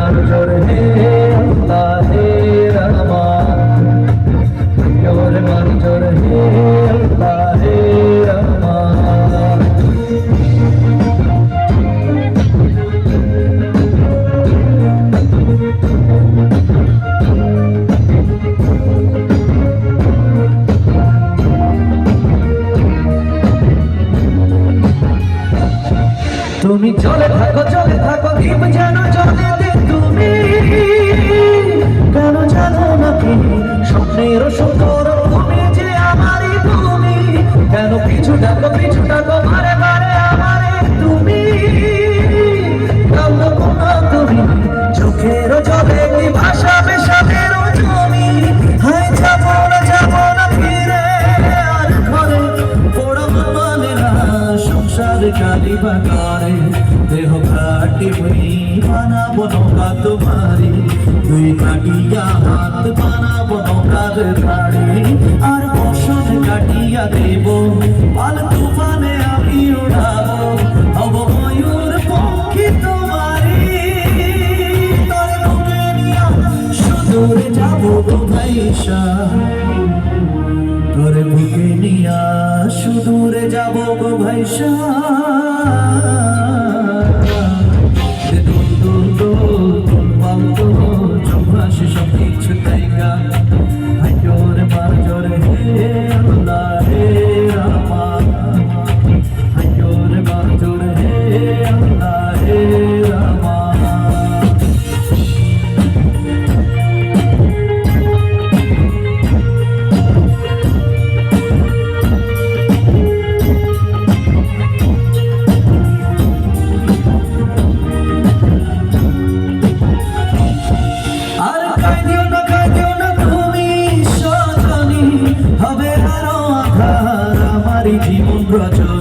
मंजूर है अल्लाह हे रहमान योर मंजूर है अल्लाह हे रहमान তুমি চলে থাকো দীপ যেন জ্বলে দে তুমি কেন জানো না কি স্বপ্নের সুন্দর তুমি যে আমারই তুমি কেন পিছু ডাকো বারে বারে আমারে তুমি কালো কোনা তুমি চোখের জলে কি ভাষা বেশাবের তুমি হায় যাবো না ফিরে আর ঘরে পোড়া মানে না সংসার কালি বাগারে দেহ ঘাটি বই বানাবো নৌকা তোমারি দুই কাটিয়া হাত বানাবো নৌকার ধারে আর বসন কাটিয়া দেব পাল তুফানে আমি উড়াবো হব ময়ূর পক্ষী তোমারি তরে বুকে নিয়া সুদূরে যাবো গো ভাইসা তোরে বুকে নিয়া সুদূরে যাবো গো ভাইসা সব কিছু তাইগা হাজর বাজর হে আল্লাহ হে রহমান হাজর বাজর হে আল্লাহ হে রহমান জীবন রচনা